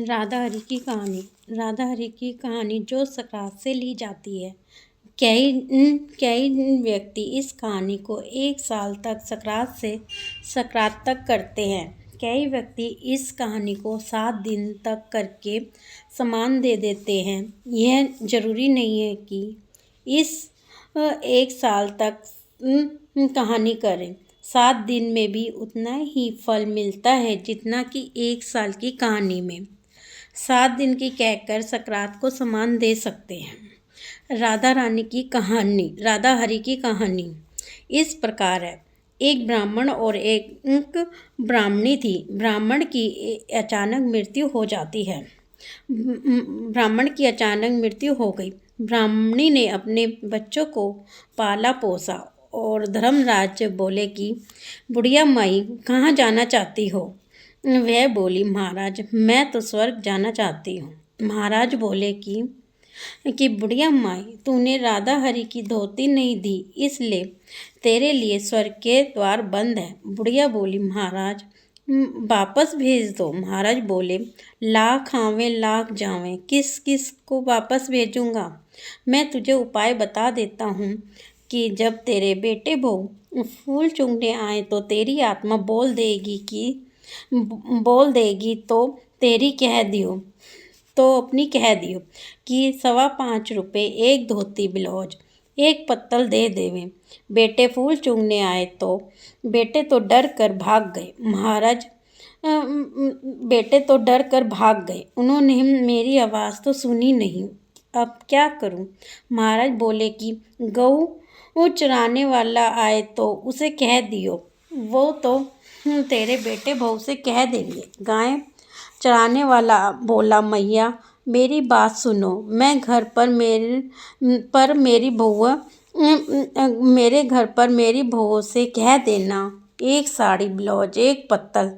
राधा हरी की कहानी। राधा हरी की कहानी जो सकरात से ली जाती है। कई व्यक्ति इस कहानी को 1 साल तक सकरात तक करते हैं। कई व्यक्ति इस कहानी को 7 दिन तक करके सामान दे देते हैं। यह जरूरी नहीं है कि इस 1 साल तक कहानी करें। 7 दिन में भी उतना ही फल मिलता है जितना कि 1 साल की कहानी में। 7 दिन की कहकर सकरात को सामान दे सकते हैं। राधा हरी की कहानी इस प्रकार है। एक ब्राह्मण और एक ब्राह्मणी थी। ब्राह्मण की अचानक मृत्यु हो जाती है। ब्राह्मण की अचानक मृत्यु हो गई। ब्राह्मणी ने अपने बच्चों को पाला पोसा और धर्मराज बोले कि बुढ़िया माई कहाँ जाना चाहती हो? वह बोली, महाराज मैं तो स्वर्ग जाना चाहती हूँ। महाराज बोले कि बुढ़िया माई तूने राधा हरी की धोती नहीं दी, इसलिए तेरे लिए स्वर्ग के द्वार बंद है। बुढ़िया बोली, महाराज वापस भेज दो। महाराज बोले, लाख आवे लाख जावें, किस किस को वापस भेजूंगा? मैं तुझे उपाय बता देता हूँ कि जब तेरे बेटे बहू फूल चूमने आए तो तेरी आत्मा बोल देगी तो तेरी कह दियो कि 5.25 रुपये एक धोती ब्लाउज एक पत्तल दे देवें। बेटे फूल चूमने आए तो बेटे तो डर कर भाग गए। उन्होंने मेरी आवाज़ तो सुनी नहीं, अब क्या करूं? महाराज बोले कि गऊ चराने वाला आए तो उसे कह दियो, वो तो तेरे बेटे बहू से कह देंगे। गाय चराने वाला बोला, मैया मेरी बात सुनो, मैं घर पर मेरी बहू से कह देना एक साड़ी ब्लाउज एक पत्तल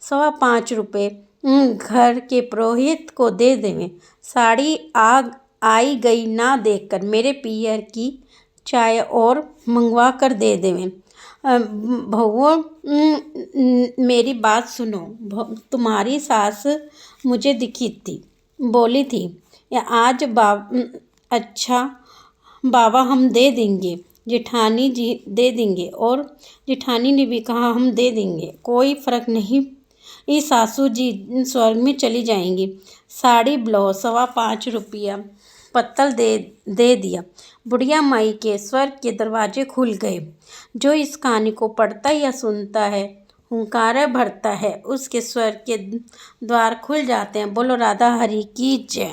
5.25 रुपये घर के पुरोहित को दे देवें। साड़ी आई गई ना देखकर मेरे पियर की चाय और मंगवा कर दे देवें। बहुओं मेरी बात सुनो, तुम्हारी सास मुझे दिखी थी, बोली थी आज अच्छा बाबा हम दे देंगे। जेठानी जी दे देंगे और जेठानी ने भी कहा हम दे देंगे, कोई फ़र्क नहीं, इस सासू जी स्वर्ग में चली जाएंगी। साड़ी ब्लाउज 5.25 रुपया पत्तल दे दिया। बुढ़िया माई के स्वर्ग के दरवाजे खुल गए। जो इस कहानी को पढ़ता या सुनता है, हुंकारा भरता है, उसके स्वर्ग के द्वार खुल जाते हैं। बोलो राधा हरी की जय।